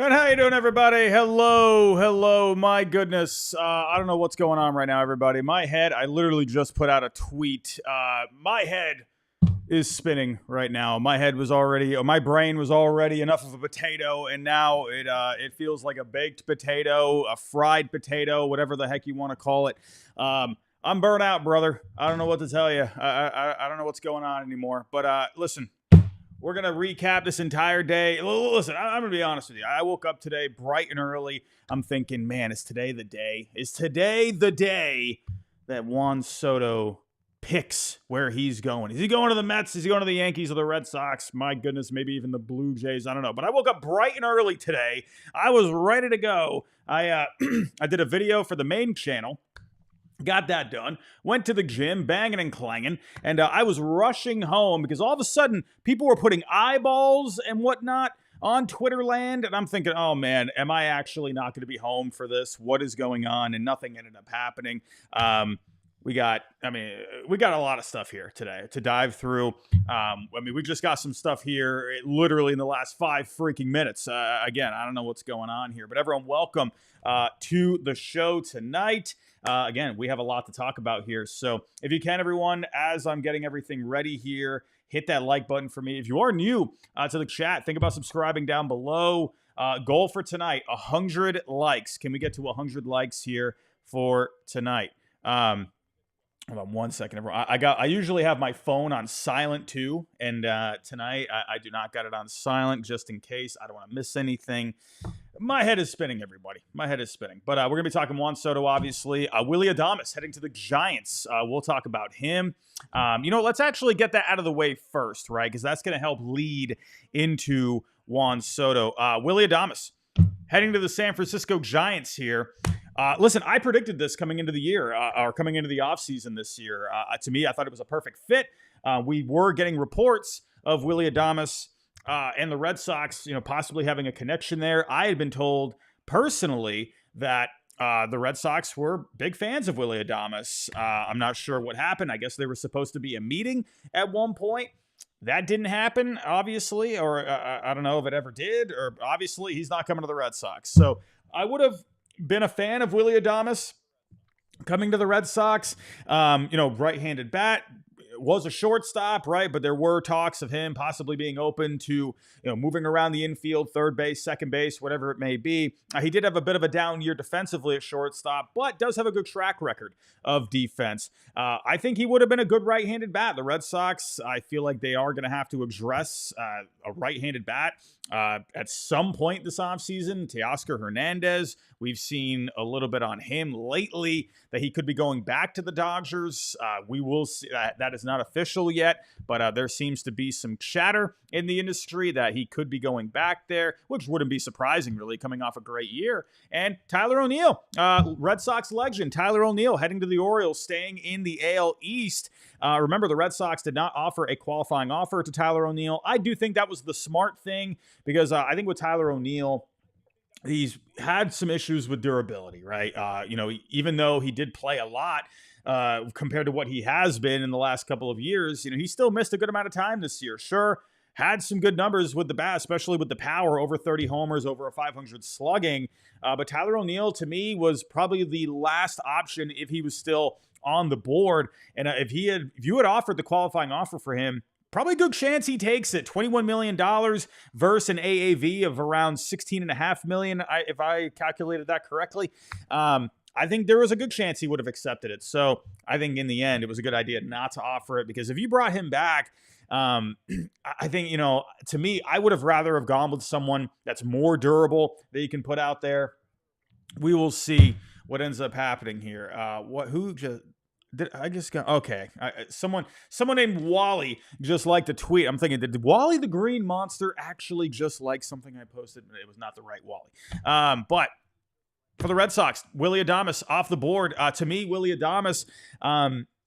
And how you doing, everybody? Hello. My goodness, I don't know what's going on right now, everybody. My head, I literally just put out a tweet. My head is spinning right now. My brain was already enough of a potato, and now it feels like a baked potato, a fried potato, whatever the heck you want to call it. I'm burnt out, brother. I don't know what to tell you. I don't know what's going on anymore. But listen. We're going to recap this entire day. Listen, I'm going to be honest with you. I woke up today bright and early. I'm thinking, man, is today the day? Is today the day that Juan Soto picks where he's going? Is he going to the Mets? Is he going to the Yankees or the Red Sox? My goodness, maybe even the Blue Jays. I don't know. But I woke up bright and early today. I was ready to go. I did a video for the main channel. Got that done, went to the gym, banging and clanging, and I was rushing home because all of a sudden people were putting eyeballs and whatnot on Twitter land, and I'm thinking, oh man, am I actually not going to be home for this? What is going on? And nothing ended up happening. We got a lot of stuff here today to dive through. We just got some stuff here literally in the last 5 freaking minutes. Again, I don't know what's going on here, but everyone, welcome to the show tonight. Again, we have a lot to talk about here. So if you can, everyone, as I'm getting everything ready here, hit that like button for me. If you are new to the chat, think about subscribing down below. Goal for tonight, 100 likes. Can we get to 100 likes here for tonight? Hold on 1 second, everyone. I usually have my phone on silent too, and tonight I do not got it on silent just in case. I don't want to miss anything. My head is spinning, everybody. My head is spinning. But we're going to be talking Juan Soto, obviously. Willy heading to the Giants. We'll talk about him. Let's actually get that out of the way first, right? Because that's going to help lead into Juan Soto. Willy heading to the San Francisco Giants here. Listen, I predicted this coming into the year, or coming into the offseason this year. To me, I thought it was a perfect fit. We were getting reports of Willy and the Red Sox, possibly having a connection there. I had been told personally that the Red Sox were big fans of Willy I'm not sure what happened. I guess there was supposed to be a meeting at one point. That didn't happen, obviously, or I don't know if it ever did, or obviously he's not coming to the Red Sox. So I would have been a fan of Willy coming to the Red Sox. Right-handed bat, was a shortstop, right? But there were talks of him possibly being open to, moving around the infield, third base, second base, whatever it may be. He did have a bit of a down year defensively at shortstop, but does have a good track record of defense. I think he would have been a good right-handed bat. The Red Sox, I feel like they are going to have to address a right-handed bat at some point this offseason. Teoscar Hernandez, we've seen a little bit on him lately that he could be going back to the Dodgers. We will see. That is not official yet, but there seems to be some chatter in the industry that he could be going back there, which wouldn't be surprising, really, coming off a great year. And Tyler O'Neill, Red Sox legend, Tyler O'Neill heading to the Orioles, staying in the AL East. Remember, the Red Sox did not offer a qualifying offer to Tyler O'Neill. I do think that was the smart thing because I think with Tyler O'Neill, he's had some issues with durability, right? Even though he did play a lot compared to what he has been in the last couple of years, he still missed a good amount of time this year. Sure, had some good numbers with the bat, especially with the power, over 30 homers, over a 500 slugging. But Tyler O'Neill, to me, was probably the last option if he was still on the board. And if you had offered the qualifying offer for him, probably a good chance he takes it. $21 million versus an AAV of around $16.5 million, if I calculated that correctly. I think there was a good chance he would have accepted it. So I think in the end, it was a good idea not to offer it, because if you brought him back, I think, to me, I would have rather have gone with someone that's more durable that you can put out there. We will see what ends up happening here. Someone named Wally just liked a tweet. I'm thinking, did Wally the Green Monster actually just like something I posted? It was not the right Wally. But for the Red Sox, Willy off the board. To me, Willy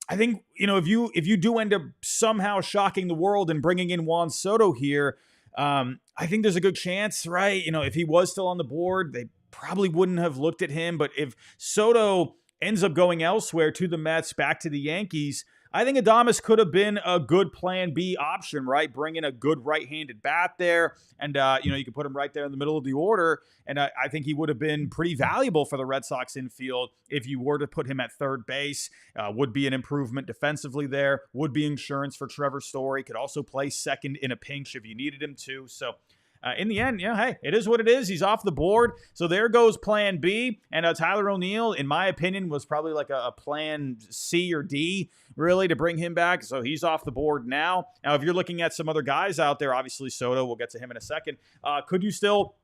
I think, if you do end up somehow shocking the world and bringing in Juan Soto here, I think there's a good chance, right? If he was still on the board, they probably wouldn't have looked at him. But if Soto ends up going elsewhere, to the Mets, back to the Yankees, I think Adames could have been a good plan B option, right? Bring in a good right-handed bat there, and you could put him right there in the middle of the order, and I think he would have been pretty valuable for the Red Sox infield if you were to put him at third base. Would be an improvement defensively there, would be insurance for Trevor Story, could also play second in a pinch if you needed him to. So in the end, hey, it is what it is. He's off the board. So there goes plan B. And Tyler O'Neill, in my opinion, was probably like a plan C or D, really, to bring him back. So he's off the board now. Now, if you're looking at some other guys out there, obviously Soto, we'll get to him in a second. Could you still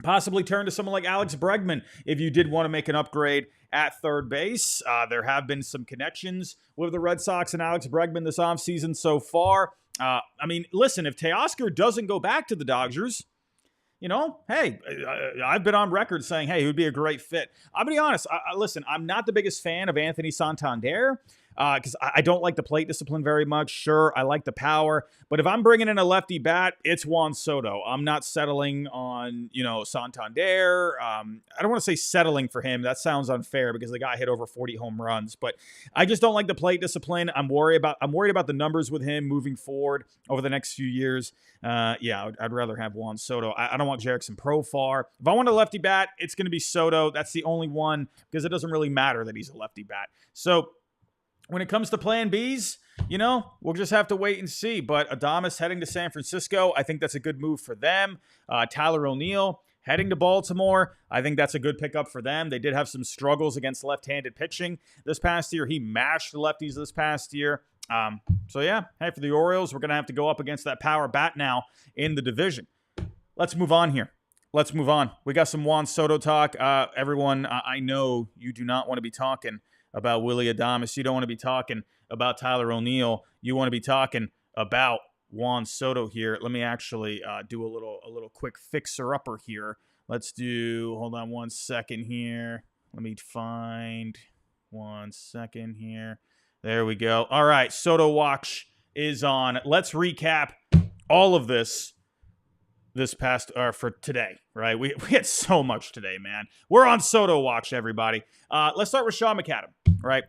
possibly turn to someone like Alex Bregman if you did want to make an upgrade at third base? There have been some connections with the Red Sox and Alex Bregman this offseason so far. Listen, if Teoscar doesn't go back to the Dodgers, hey, I've been on record saying, hey, he would be a great fit. I'll be honest. Listen, I'm not the biggest fan of Anthony Santander because I don't like the plate discipline very much. Sure, I like the power. But if I'm bringing in a lefty bat, it's Juan Soto. I'm not settling on, Santander. I don't want to say settling for him. That sounds unfair because the guy hit over 40 home runs. But I just don't like the plate discipline. I'm worried about the numbers with him moving forward over the next few years. I'd rather have Juan Soto. I don't want Jerickson Profar. If I want a lefty bat, it's going to be Soto. That's the only one because it doesn't really matter that he's a lefty bat. So when it comes to plan Bs, we'll just have to wait and see. But Adames heading to San Francisco, I think that's a good move for them. Tyler O'Neill heading to Baltimore, I think that's a good pickup for them. They did have some struggles against left-handed pitching this past year. He mashed the lefties this past year. Hey, for the Orioles, we're going to have to go up against that power bat now in the division. Let's move on here. We got some Juan Soto talk. Everyone, I know you do not want to be talking about Willy Adames. You don't want to be talking about Tyler O'Neill. You want to be talking about Juan Soto here. Let me actually do a little quick fixer-upper here. Hold on 1 second here. Let me find 1 second here. There we go. All right, Soto Watch is on. Let's recap all of this past, for today, right? We had so much today, man. We're on Soto Watch, everybody. Let's start with Sean McAdam, right?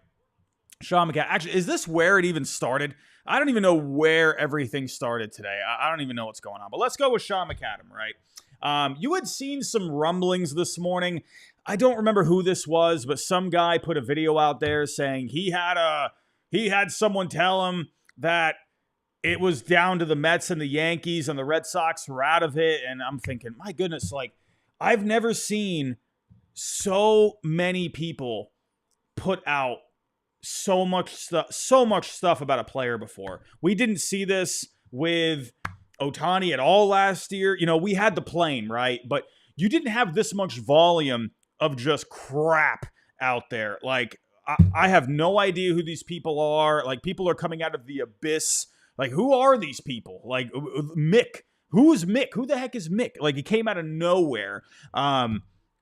Sean McAdam. Actually, is this where it even started? I don't even know where everything started today. I don't even know what's going on. But let's go with Sean McAdam, right? You had seen some rumblings this morning. I don't remember who this was, but some guy put a video out there saying he had someone tell him that it was down to the Mets and the Yankees and the Red Sox were out of it. And I'm thinking, my goodness, I've never seen so many people put out so much stuff about a player before. We didn't see this with Ohtani at all last year. We had the plane, right? But you didn't have this much volume of just crap out there. I have no idea who these people are. People are coming out of the abyss. Who are these people? Mick. Who is Mick? Who the heck is Mick? He came out of nowhere. I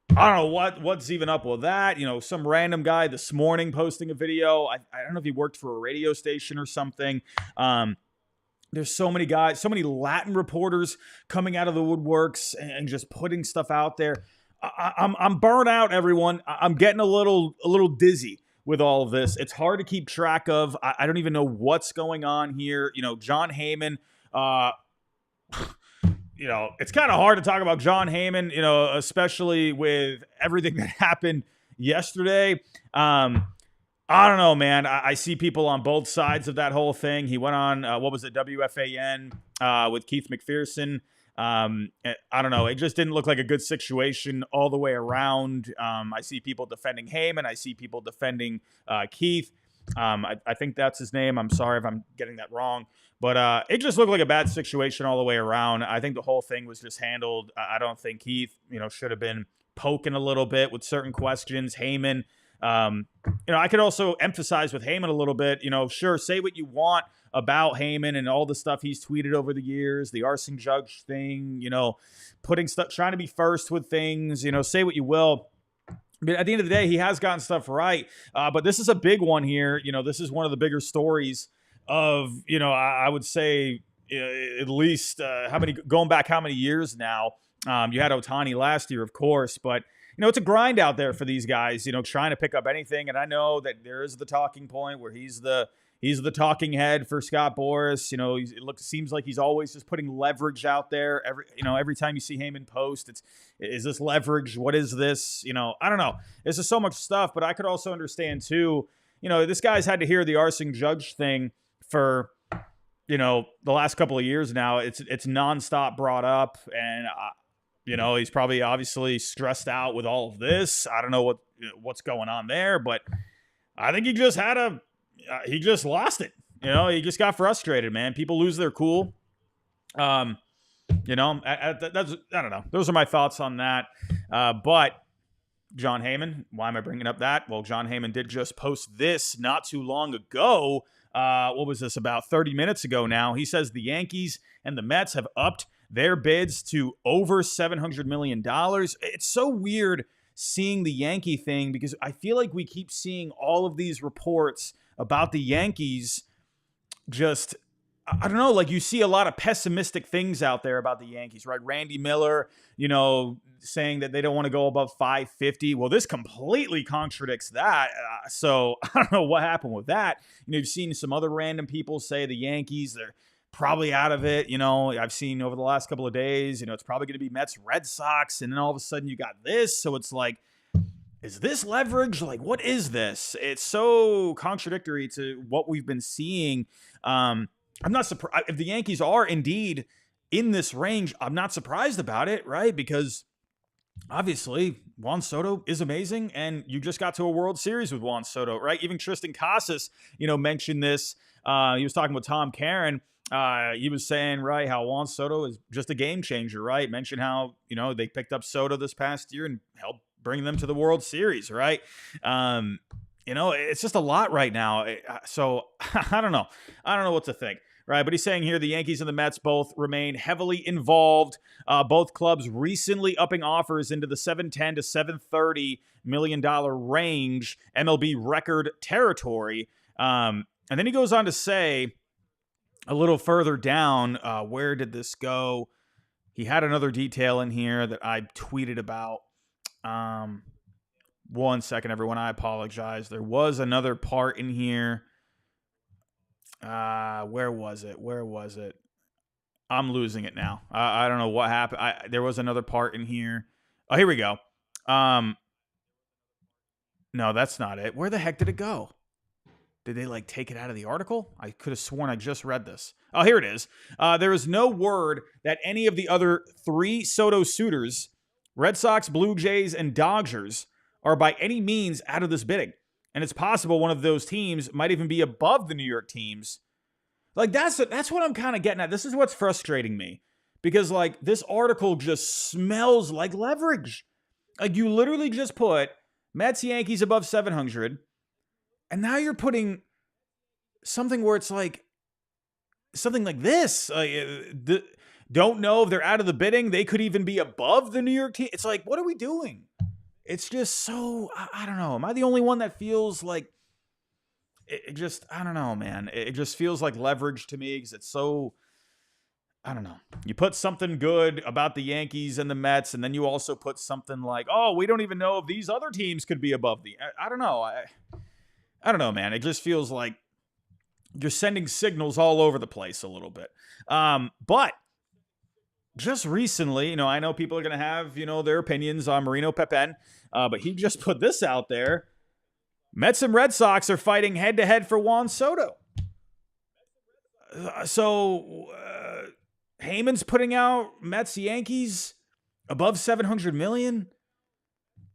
don't know what's even up with that. Some random guy this morning posting a video. I don't know if he worked for a radio station or something. There's so many guys, so many Latin reporters coming out of the woodworks and just putting stuff out there. I'm burnt out, everyone. I'm getting a little dizzy with all of this. It's hard to keep track of. I don't even know what's going on here. John Heyman, it's kind of hard to talk about John Heyman, especially with everything that happened yesterday. I don't know, man. I see people on both sides of that whole thing. He went on, WFAN with Keith McPherson. I don't know. It just didn't look like a good situation all the way around. I see people defending Heyman. I see people defending Keith. I think that's his name. I'm sorry if I'm getting that wrong. But it just looked like a bad situation all the way around. I think the whole thing was just handled. I don't think Keith, should have been poking a little bit with certain questions. Heyman, I could also emphasize with Heyman a little bit, sure, say what you want about Heyman and all the stuff he's tweeted over the years, the arson judge thing, putting stuff, trying to be first with things, say what you will. But at the end of the day, he has gotten stuff right. But this is a big one here. This is one of the bigger stories of, I would say at least going back how many years now. You had Ohtani last year, of course, but it's a grind out there for these guys, trying to pick up anything. And I know that there is the talking point where he's the He's the talking head for Scott Boras. Seems like he's always just putting leverage out there. Every time you see Heyman post, is this leverage? What is this? I don't know. There's just so much stuff, but I could also understand too, this guy's had to hear the arson judge thing for, the last couple of years now. It's nonstop brought up, and he's probably obviously stressed out with all of this. I don't know what's going on there, but I think he just he just lost it. He just got frustrated, man. People lose their cool. I don't know. Those are my thoughts on that. But John Heyman, why am I bringing up that? Well, John Heyman did just post this not too long ago. What was this, about 30 minutes ago now? He says the Yankees and the Mets have upped their bids to over $700 million. It's so weird seeing the Yankee thing because I feel like we keep seeing all of these reports about the Yankees. Just, I don't know, like you see a lot of pessimistic things out there about the Yankees, right? Randy Miller, saying that they don't want to go above 550. Well, this completely contradicts that. So I don't know what happened with that. You've seen some other random people say the Yankees, they're probably out of it. I've seen over the last couple of days, it's probably going to be Mets, Red Sox. And then all of a sudden you got this. So it's like, is this leverage? Like, what is this? It's so contradictory to what we've been seeing. I'm not surprised if the Yankees are indeed in this range. I'm not surprised about it, right? Because obviously Juan Soto is amazing, and you just got to a World Series with Juan Soto, right? Even Tristan Casas, mentioned this. He was talking with Tom Caron. He was saying, right, how Juan Soto is just a game changer, right? Mentioned how, they picked up Soto this past year and helped bring them to the World Series, right? It's just a lot right now. So I don't know. I don't know what to think, right? But he's saying here the Yankees and the Mets both remain heavily involved. Both clubs recently upping offers into the $710 to $730 million range, MLB record territory. And then he goes on to say a little further down, where did this go? He had another detail in here that I tweeted about. 1 second, everyone. I apologize. There was another part in here. Where was it? I'm losing it now. I don't know what happened. There was another part in here. Oh, here we go. No, that's not it. Where the heck did it go? Did they take it out of the article? I could have sworn I just read this. Oh, here it is. There is no word that any of the other three Soto suitors, Red Sox, Blue Jays, and Dodgers, are by any means out of this bidding. And it's possible one of those teams might even be above the New York teams. That's what I'm kind of getting at. This is what's frustrating me. Because, this article just smells like leverage. You literally just put Mets, Yankees above 700. And now you're putting something where it's something like this. Don't know if they're out of the bidding. They could even be above the New York team. It's what are we doing? It's just so, I don't know. Am I the only one that feels like it just, I don't know, man. It just feels like leverage to me because it's so, I don't know. You put something good about the Yankees and the Mets, and then you also put something like, oh, we don't even know if these other teams could be above I don't know. I don't know, man. It just feels like you're sending signals all over the place a little bit. But just recently, I know people are going to have, their opinions on Marino Pepen, but he just put this out there. Mets and Red Sox are fighting head-to-head for Juan Soto. So Heyman's putting out Mets, Yankees above $700 million.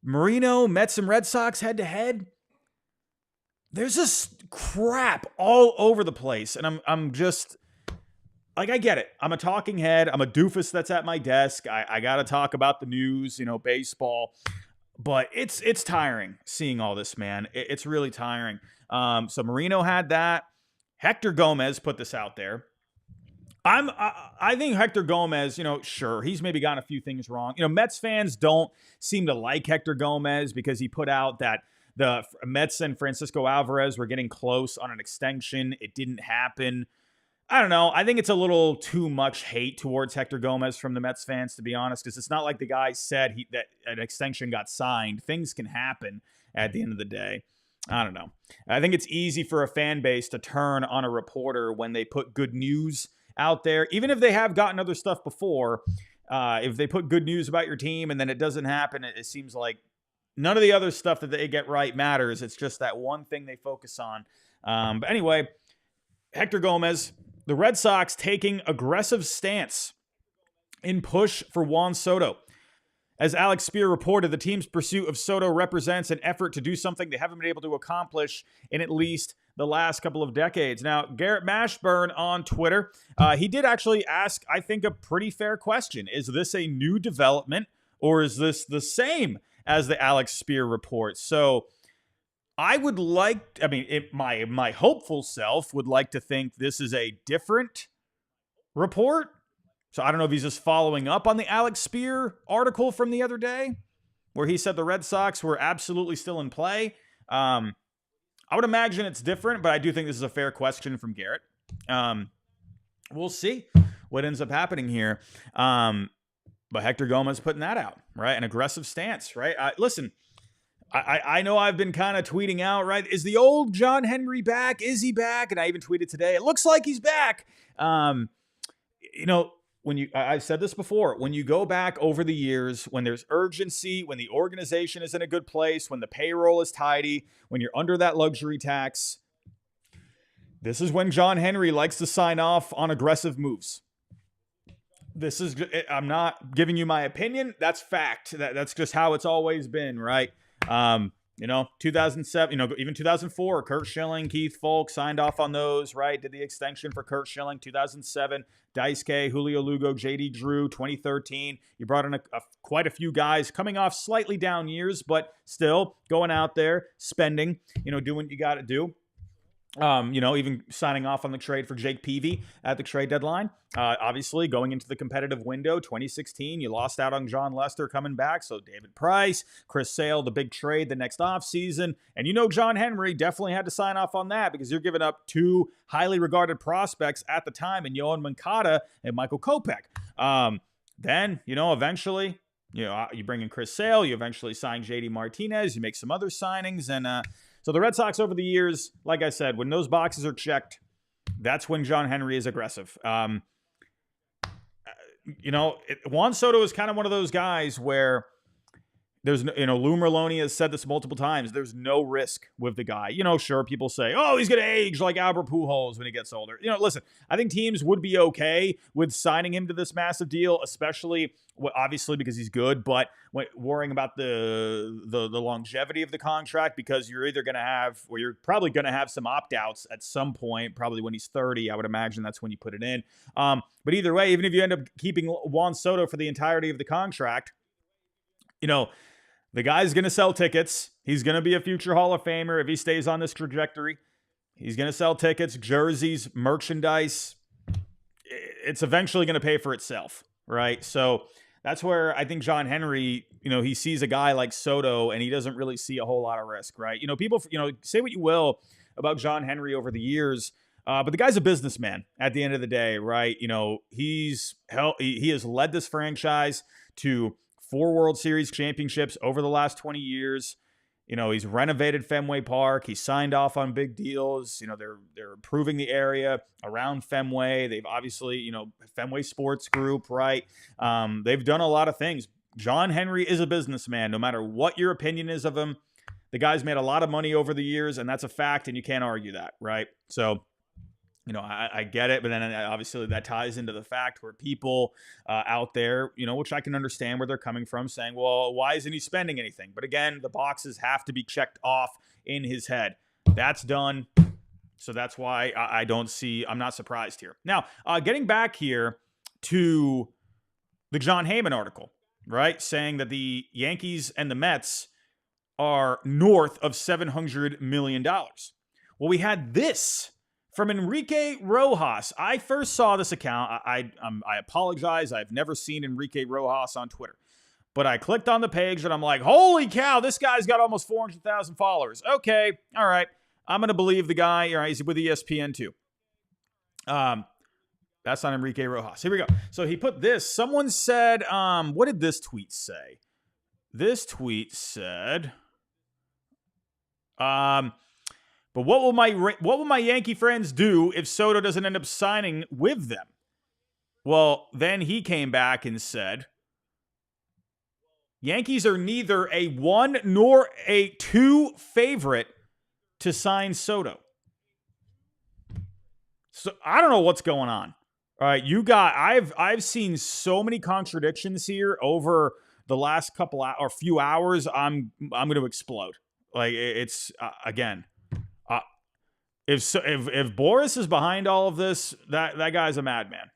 Marino, Mets and Red Sox head-to-head. There's this crap all over the place, and I'm just... I get it. I'm a talking head. I'm a doofus that's at my desk. I got to talk about the news, baseball. But it's tiring seeing all this, man. It's really tiring. So Marino had that. Hector Gomez put this out there. I think Hector Gomez, sure, he's maybe gotten a few things wrong. Mets fans don't seem to like Hector Gomez because he put out that the Mets and Francisco Alvarez were getting close on an extension. It didn't happen. I don't know. I think it's a little too much hate towards Hector Gomez from the Mets fans, to be honest, because it's not like the guy said that an extension got signed. Things can happen at the end of the day. I don't know. I think it's easy for a fan base to turn on a reporter when they put good news out there, even if they have gotten other stuff before. If they put good news about your team and then it doesn't happen, it seems like none of the other stuff that they get right matters. It's just that one thing they focus on. But anyway, Hector Gomez, the Red Sox taking aggressive stance in push for Juan Soto. As Alex Spear reported, the team's pursuit of Soto represents an effort to do something they haven't been able to accomplish in at least the last couple of decades. Now, Garrett Mashburn on Twitter, he did actually ask, I think, a pretty fair question. Is this a new development or is this the same as the Alex Spear report? So I would like, my hopeful self would like to think this is a different report. So I don't know if he's just following up on the Alex Spear article from the other day where he said the Red Sox were absolutely still in play. I would imagine it's different, but I do think this is a fair question from Garrett. We'll see what ends up happening here. But Hector Gomez putting that out, right? An aggressive stance, right? Listen, I know I've been kind of tweeting out, right? Is the old John Henry back? Is he back? And I even tweeted today, it looks like he's back. I've said this before, when you go back over the years, when there's urgency, when the organization is in a good place, when the payroll is tidy, when you're under that luxury tax, this is when John Henry likes to sign off on aggressive moves. I'm not giving you my opinion. That's fact. That's just how it's always been, right? 2007, even 2004, Kurt Schilling, Keith Folk signed off on those, right? Did the extension for Kurt Schilling. 2007, Daisuke, Julio Lugo, JD Drew. 2013, you brought in quite a few guys coming off slightly down years, but still going out there, spending, doing what you got to do. Even signing off on the trade for Jake Peavy at the trade deadline. Obviously, going into the competitive window, 2016, you lost out on John Lester coming back. So David Price, Chris Sale, the big trade the next offseason. And John Henry definitely had to sign off on that because you're giving up two highly regarded prospects at the time in Yohan Moncada and Michael Kopech. Then, eventually, you bring in Chris Sale, you eventually sign JD Martinez, you make some other signings, and so the Red Sox over the years, like I said, when those boxes are checked, that's when John Henry is aggressive. Juan Soto is kind of one of those guys where there's, Lou Merloni has said this multiple times. There's no risk with the guy. Sure, people say, oh, he's going to age like Albert Pujols when he gets older. Listen, I think teams would be okay with signing him to this massive deal, especially, obviously, because he's good, but worrying about the longevity of the contract because you're either going to have, or you're probably going to have some opt-outs at some point, probably when he's 30. I would imagine that's when you put it in. But either way, even if you end up keeping Juan Soto for the entirety of the contract, the guy's going to sell tickets. He's going to be a future Hall of Famer if he stays on this trajectory. He's going to sell tickets, jerseys, merchandise. It's eventually going to pay for itself, right? So that's where I think John Henry, he sees a guy like Soto and he doesn't really see a whole lot of risk, right? People, say what you will about John Henry over the years, but the guy's a businessman at the end of the day, right? He has led this franchise to 4 World Series championships over the last 20 years. He's renovated Fenway Park. He signed off on big deals. They're improving the area around Fenway. They've obviously, Fenway Sports Group, right? They've done a lot of things. John Henry is a businessman, no matter what your opinion is of him. The guy's made a lot of money over the years, and that's a fact, and you can't argue that, right? So, I get it, but then obviously that ties into the fact where people out there, which I can understand where they're coming from, saying, well, why isn't he spending anything? But again, the boxes have to be checked off in his head. That's done. So that's why I'm not surprised here. Now, getting back here to the John Heyman article, right? Saying that the Yankees and the Mets are north of $700 million. Well, we had this from Enrique Rojas. I first saw this account. I apologize. I've never seen Enrique Rojas on Twitter. But I clicked on the page and I'm like, holy cow, this guy's got almost 400,000 followers. Okay, all right. I'm going to believe the guy. All right, he's with ESPN too. That's not Enrique Rojas. Here we go. So he put this. Someone said, what did this tweet say? This tweet said, But what will my Yankee friends do if Soto doesn't end up signing with them? Well, then he came back and said, Yankees are neither a 1 nor a 2 favorite to sign Soto. So I don't know what's going on. All right, I've seen so many contradictions here over the last few hours. I'm going to explode. Like it's again. If Boris is behind all of this, that guy's a madman.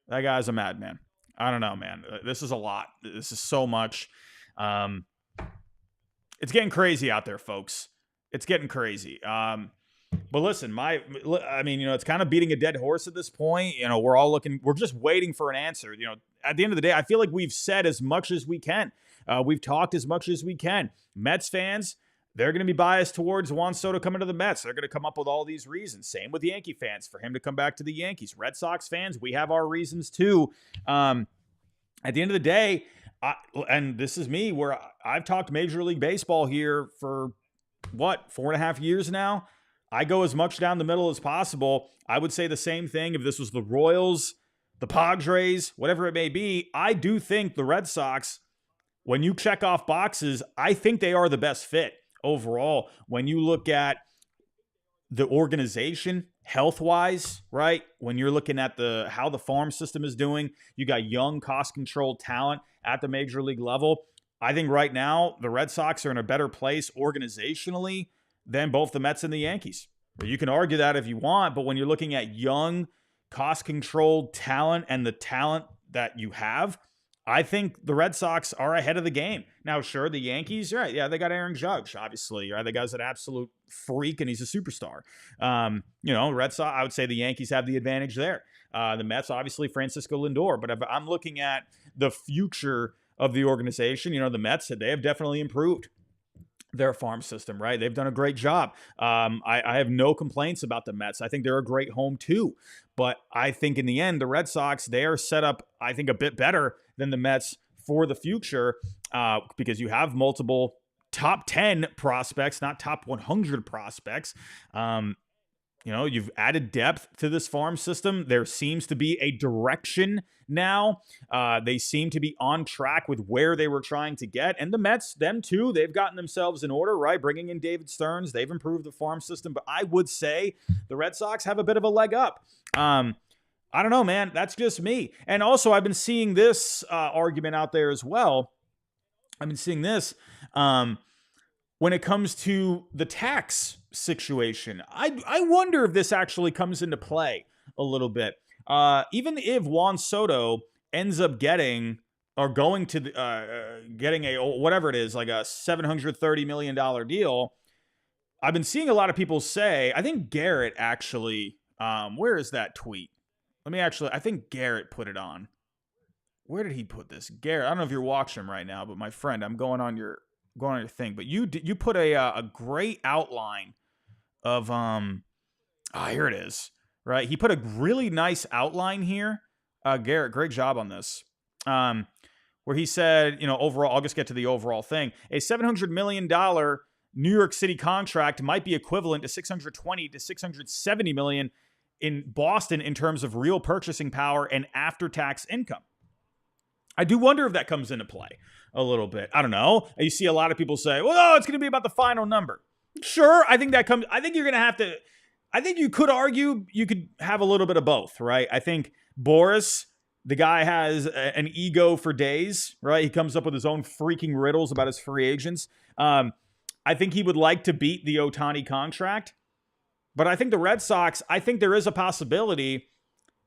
That guy's a madman. I don't know, man. This is a lot. This is so much. It's getting crazy out there, folks. It's getting crazy. But listen, it's kind of beating a dead horse at this point. We're just waiting for an answer. At the end of the day, I feel like we've said as much as we can. We've talked as much as we can. Mets fans, they're going to be biased towards Juan Soto coming to the Mets. They're going to come up with all these reasons. Same with Yankee fans for him to come back to the Yankees. Red Sox fans, we have our reasons too. At the end of the day, and this is me, where I've talked Major League Baseball here for, 4.5 years now? I go as much down the middle as possible. I would say the same thing if this was the Royals, the Padres, whatever it may be. I do think the Red Sox, when you check off boxes, I think they are the best fit overall. When you look at the organization health-wise, right? When you're looking at how the farm system is doing, you got young, cost-controlled talent at the major league level. I think right now the Red Sox are in a better place organizationally than both the Mets and the Yankees. You can argue that if you want, but when you're looking at young, cost-controlled talent and the talent that you have, I think the Red Sox are ahead of the game. Now, sure, the Yankees, right? Yeah, they got Aaron Judge, obviously. Right? The guy's an absolute freak, and he's a superstar. Red Sox, I would say the Yankees have the advantage there. The Mets, obviously, Francisco Lindor. But if I'm looking at the future of the organization, the Mets, they have definitely improved their farm system, right? They've done a great job. I have no complaints about the Mets. I think they're a great home too. But I think in the end, the Red Sox, they are set up, I think, a bit better than the Mets for the future because you have multiple top 10 prospects, not top 100 prospects. You've added depth to this farm system. There seems to be a direction now. They seem to be on track with where they were trying to get. And the Mets, them too, they've gotten themselves in order, right? Bringing in David Stearns. They've improved the farm system. But I would say the Red Sox have a bit of a leg up. I don't know, man. That's just me. And also, I've been seeing this argument out there as well. I've been seeing this when it comes to the tax situation. I wonder if this actually comes into play a little bit. Even if Juan Soto ends up getting or going to getting a whatever it is, like a $730 million deal, I've been seeing a lot of people say, I think Garrett actually, where is that tweet? I think Garrett put it on. Where did he put this? Garrett, I don't know if you're watching him right now, but my friend, I'm going on your thing. But you put a great outline of here it is. Right, he put a really nice outline here. Garrett, great job on this. Where he said, overall, I'll just get to the overall thing. A $700 million New York City contract might be equivalent to $620 to $670 million in Boston in terms of real purchasing power and after-tax income. I do wonder if that comes into play a little bit. I don't know. You see a lot of people say, well, it's going to be about the final number. Sure, I think you're going to have to, I think you could argue you could have a little bit of both, right? I think Boris, the guy has an ego for days, right? He comes up with his own freaking riddles about his free agents. I think he would like to beat the Ohtani contract. But I think the Red Sox, I think there is a possibility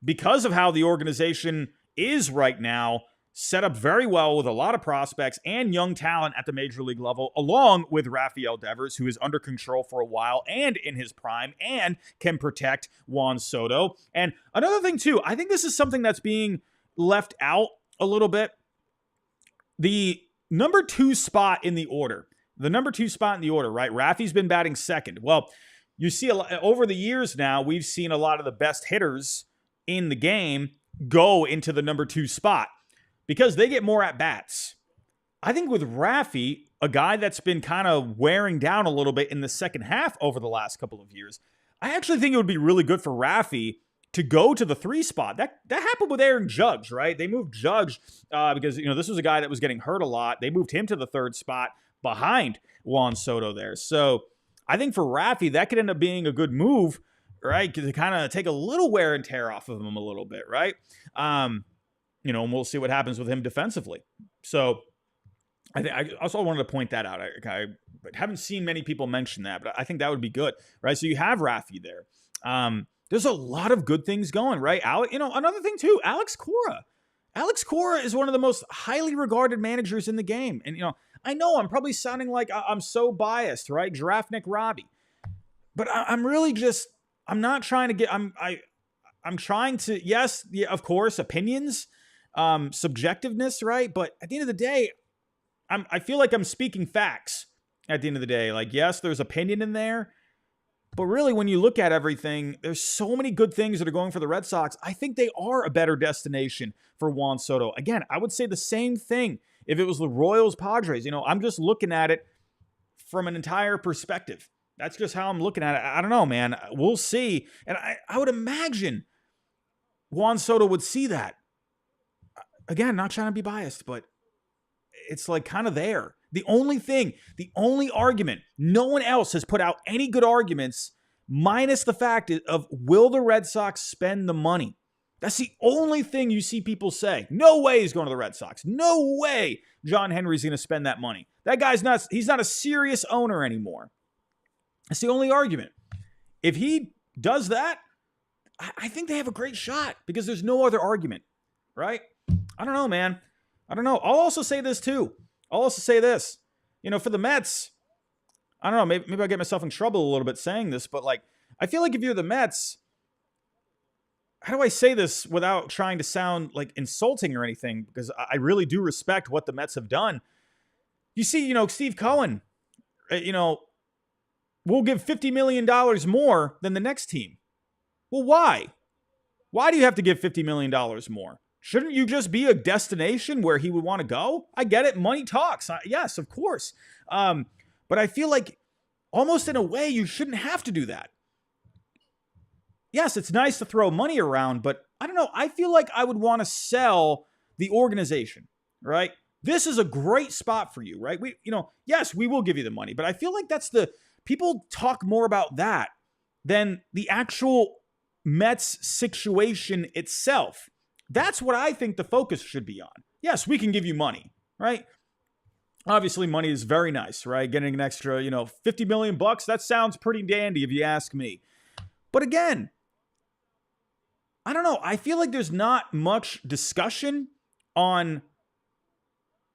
because of how the organization is right now, set up very well with a lot of prospects and young talent at the major league level, along with Rafael Devers, who is under control for a while and in his prime and can protect Juan Soto. And another thing, too, I think this is something that's being left out a little bit. The number 2 spot in the order, right? Rafi's been batting second. Well, you see over the years now, we've seen a lot of the best hitters in the game go into the number 2 spot because they get more at-bats. I think with Rafi, a guy that's been kind of wearing down a little bit in the second half over the last couple of years, I actually think it would be really good for Rafi to go to the 3 spot. That happened with Aaron Judge, right? They moved Judge because, this was a guy that was getting hurt a lot. They moved him to the 3rd spot behind Juan Soto there. So I think for Rafi, that could end up being a good move, right? To kind of take a little wear and tear off of him a little bit, right? And we'll see what happens with him defensively. So I also wanted to point that out. I haven't seen many people mention that, but I think that would be good, right? So you have Rafi there. There's a lot of good things going, right? Another thing too, Alex Cora. Alex Cora is one of the most highly regarded managers in the game. And, I know I'm probably sounding like I'm so biased, right? Draftnik Robbie. But I'm really just, I'm not trying to get, I'm trying to, yes, yeah, of course, opinions, subjectiveness, right? But at the end of the day, I feel like I'm speaking facts at the end of the day. Like, yes, there's opinion in there, but really when you look at everything, there's so many good things that are going for the Red Sox. I think they are a better destination for Juan Soto. Again, I would say the same thing if it was the Royals Padres. I'm just looking at it from an entire perspective. That's just how I'm looking at it. I don't know, man. We'll see. And I would imagine Juan Soto would see that. Again, not trying to be biased, but it's like kind of there. The only argument, no one else has put out any good arguments minus the fact of, will the Red Sox spend the money? That's the only thing you see people say. No way he's going to the Red Sox. No way John Henry's going to spend that money. That guy's he's not a serious owner anymore. That's the only argument. If he does that, I think they have a great shot because there's no other argument, right? I don't know, man. I don't know. I'll also say this too. For the Mets, I don't know, maybe I'll get myself in trouble a little bit saying this, but I feel like if you're the Mets, how do I say this without trying to sound like insulting or anything? Because I really do respect what the Mets have done. You see, Steve Cohen, we'll give $50 million more than the next team. Well, why? Why do you have to give $50 million more? Shouldn't you just be a destination where he would want to go? I get it. Money talks. Yes, of course. But I feel like almost in a way you shouldn't have to do that. Yes, it's nice to throw money around, but I don't know. I feel like I would want to sell the organization, right? This is a great spot for you, right? Yes, we will give you the money, but I feel like people talk more about that than the actual Mets situation itself. That's what I think the focus should be on. Yes, we can give you money, right? Obviously, money is very nice, right? Getting an extra, $50 million bucks, that sounds pretty dandy if you ask me. But again, I don't know. I feel like there's not much discussion on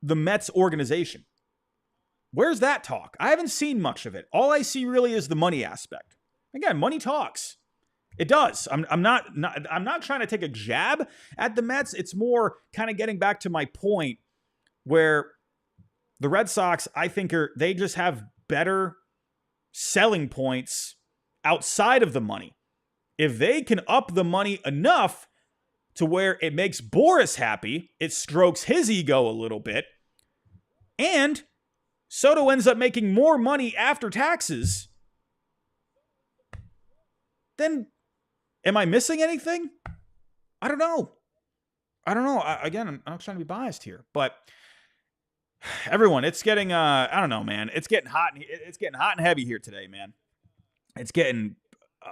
the Mets organization. Where's that talk? I haven't seen much of it. All I see really is the money aspect. Again, money talks. It does. I'm not trying to take a jab at the Mets. It's more kind of getting back to my point where the Red Sox, I think, they just have better selling points outside of the money. If they can up the money enough to where it makes Boris happy, it strokes his ego a little bit, and Soto ends up making more money after taxes, then am I missing anything? I don't know. Again, I'm not trying to be biased here, but everyone, it's getting, I don't know, man. It's getting hot. It's getting hot and heavy here today, man. It's getting,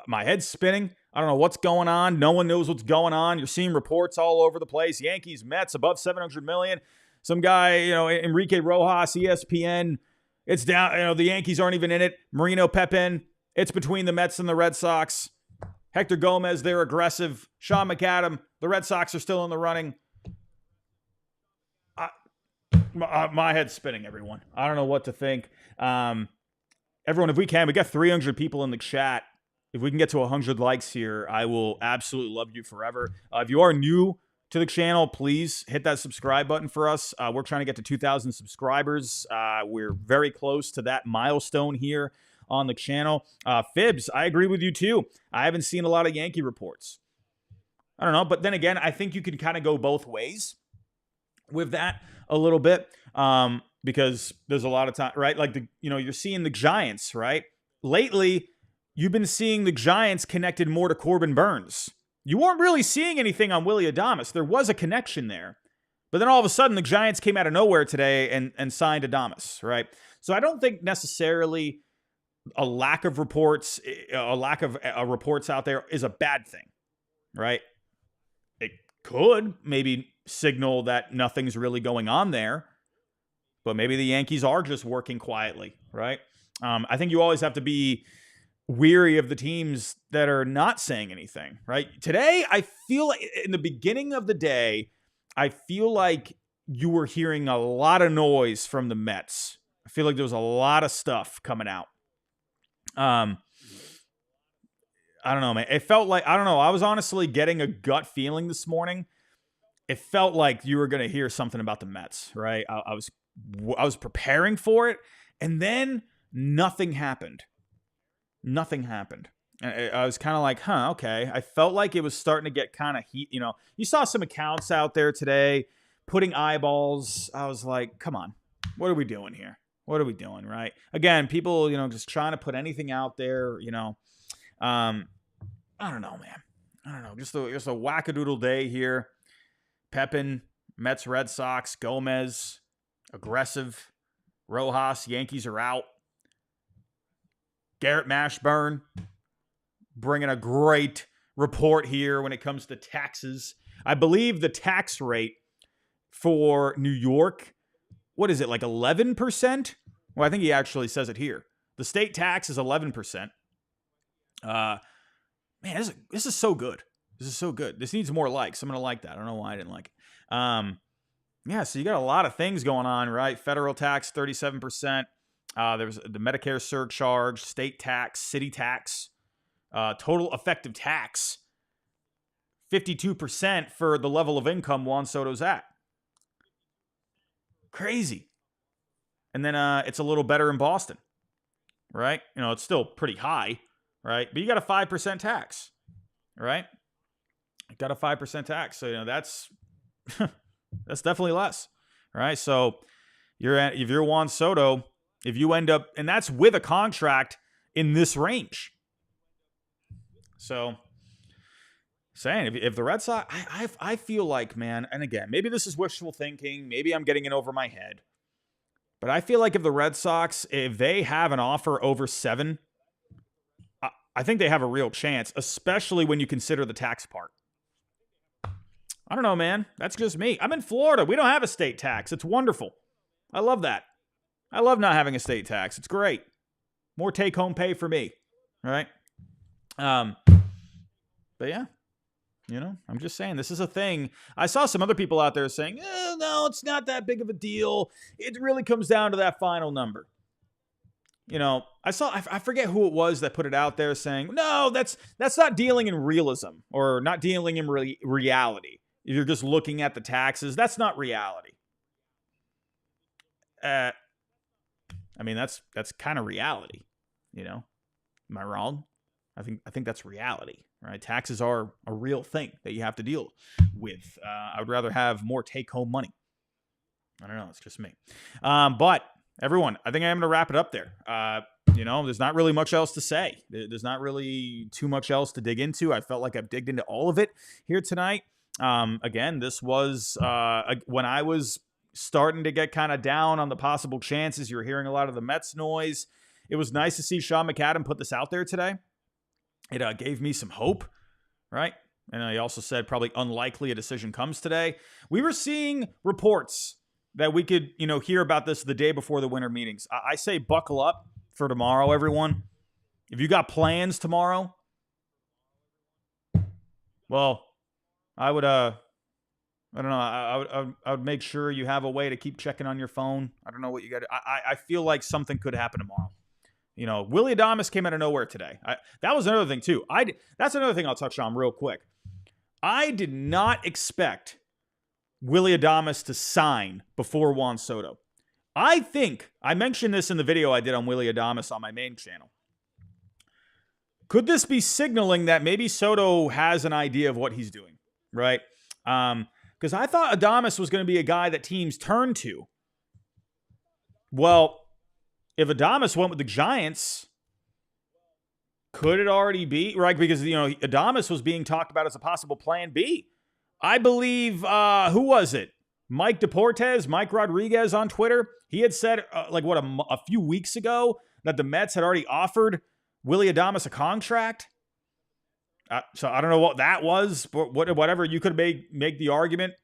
my head's spinning. I don't know what's going on. No one knows what's going on. You're seeing reports all over the place. Yankees, Mets above 700 million. Some guy, Enrique Rojas, ESPN. It's down. The Yankees aren't even in it. Marino Pepin. It's between the Mets and the Red Sox. Hector Gomez, they're aggressive. Sean McAdam, the Red Sox are still in the running. My head's spinning, everyone. I don't know what to think. Everyone, if we got 300 people in the chat. If we can get to 100 likes here, I will absolutely love you forever. If you are new to the channel, please hit that subscribe button for us. We're trying to get to 2,000 subscribers. We're very close to that milestone here on the channel. Fibs, I agree with you too. I haven't seen a lot of Yankee reports. I don't know, but then again, I think you can kind of go both ways. with that a little bit, because there's a lot of time, right? Like you're seeing the Giants, right? Lately, you've been seeing the Giants connected more to Corbin Burns. You weren't really seeing anything on Willy Adames. There was a connection there. But then all of a sudden, the Giants came out of nowhere today and signed Adames, right? So I don't think necessarily a lack of reports out there is a bad thing, right? It could maybe signal that nothing's really going on there, but maybe the Yankees are just working quietly, right? I think you always have to be weary of the teams that are not saying anything, right? Today, I feel like in the beginning of the day, I feel like you were hearing a lot of noise from the Mets. I feel like there was a lot of stuff coming out. I don't know, man. It felt like, I don't know. I was honestly getting a gut feeling this morning. It felt like you were going to hear something about the Mets, right? I was preparing for it, and then nothing happened. Nothing happened. I was kind of like, okay. I felt like it was starting to get kind of heat. You saw some accounts out there today putting eyeballs. I was like, come on. What are we doing here? What are we doing, right? Again, people, just trying to put anything out there, I don't know, man. I don't know. Just a wackadoodle day here. Pepin, Mets, Red Sox, Gomez, aggressive. Rojas, Yankees are out. Garrett Mashburn bringing a great report here when it comes to taxes. I believe the tax rate for New York, what is it, like 11%? Well, I think he actually says it here. The state tax is 11%. Man, this is so good. This is so good. This needs more likes. I'm going to like that. I don't know why I didn't like it. Yeah, so you got a lot of things going on, right? Federal tax, 37%. There's the Medicare surcharge, state tax, city tax, total effective tax, 52% for the level of income Juan Soto's at. Crazy. And then it's a little better in Boston, right? It's still pretty high, right? But you got a 5% tax, right? You got a 5% tax. So, that's that's definitely less, right? So if you're Juan Soto, if you end up, and that's with a contract in this range. So saying if the Red Sox, I feel like, man, and again, maybe this is wishful thinking. Maybe I'm getting it over my head. But I feel like if the Red Sox, if they have an offer over 7, I think they have a real chance, especially when you consider the tax part. I don't know, man. That's just me. I'm in Florida. We don't have a state tax. It's wonderful. I love that. I love not having a state tax. It's great. More take-home pay for me, right? But yeah, I'm just saying this is a thing. I saw some other people out there saying, no, it's not that big of a deal. It really comes down to that final number. I forget who it was that put it out there saying, no, that's not dealing in realism or not dealing in reality. If you're just looking at the taxes, that's not reality. That's kind of reality, Am I wrong? I think that's reality, right? Taxes are a real thing that you have to deal with. I would rather have more take-home money. I don't know. It's just me. But everyone, I think I'm going to wrap it up there. There's not really much else to say. There's not really too much else to dig into. I felt like I've digged into all of it here tonight. Again, this was when I was starting to get kind of down on the possible chances. You were hearing a lot of the Mets noise. It was nice to see Sean McAdam put this out there today. It gave me some hope, right? And he also said probably unlikely a decision comes today. We were seeing reports that we could, hear about this the day before the winter meetings. I say buckle up for tomorrow, everyone. If you got plans tomorrow, well, I would, I don't know. I would make sure you have a way to keep checking on your phone. I don't know what you got. I feel like something could happen tomorrow. Willy Adames came out of nowhere today. That was another thing too. That's another thing I'll touch on real quick. I did not expect Willy Adames to sign before Juan Soto. I think I mentioned this in the video I did on Willy Adames on my main channel. Could this be signaling that maybe Soto has an idea of what he's doing, right? Because Because I thought Adames was going to be a guy that teams turn to. Well, if Adames went with the Giants, could it already be? Right, because, Adames was being talked about as a possible plan B. I believe, who was it? Mike Deportes, Mike Rodriguez on Twitter. He had said, a few weeks ago that the Mets had already offered Willy Adames a contract. So I don't know what that was, but whatever, you could make the argument,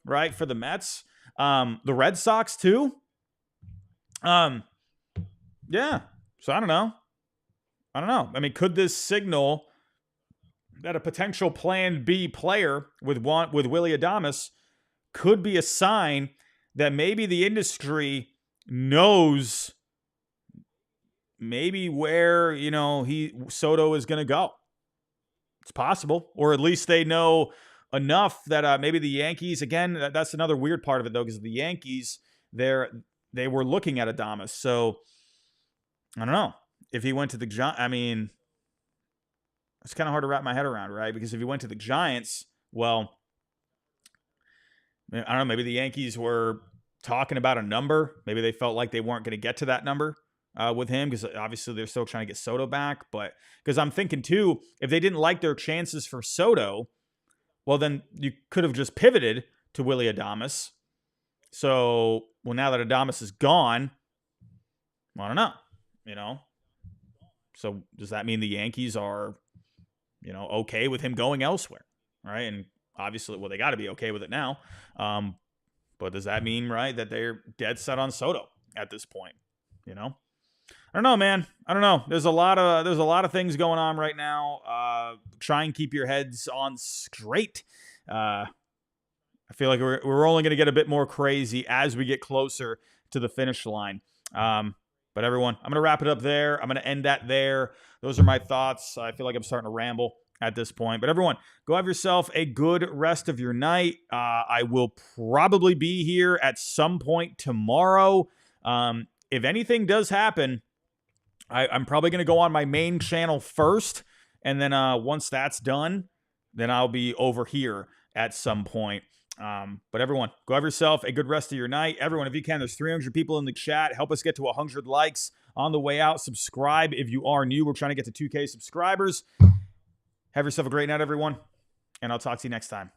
right, for the Mets. The Red Sox too. Yeah. So I don't know. I mean, could this signal that a potential plan B player with Willy Adames could be a sign that maybe the industry knows maybe where, Soto is going to go? It's possible. Or at least they know enough that maybe the Yankees, again, that's another weird part of it, though, because the Yankees, they were looking at Adames. So, I don't know. If he went to the Giants, I mean, it's kind of hard to wrap my head around, right? Because if he went to the Giants, well, I don't know, maybe the Yankees were talking about a number. Maybe they felt like they weren't going to get to that number with him, because obviously they're still trying to get Soto back. But because I'm thinking too, if they didn't like their chances for Soto, well, then you could have just pivoted to Willy Adames. So, well, now that Adames is gone, I don't know, So does that mean the Yankees are, okay with him going elsewhere, right? And obviously, well, they got to be okay with it now. But does that mean, right, that they're dead set on Soto at this point? I don't know, man. I don't know. There's a lot of things going on right now. Try and keep your heads on straight. I feel like we're only going to get a bit more crazy as we get closer to the finish line. But everyone, I'm going to wrap it up there. I'm going to end that there. Those are my thoughts. I feel like I'm starting to ramble at this point. But everyone, go have yourself a good rest of your night. I will probably be here at some point tomorrow. If anything does happen, I'm probably going to go on my main channel first. And then once that's done, then I'll be over here at some point. But everyone, go have yourself a good rest of your night. Everyone, if you can, there's 300 people in the chat. Help us get to 100 likes on the way out. Subscribe if you are new. We're trying to get to 2K subscribers. Have yourself a great night, everyone. And I'll talk to you next time.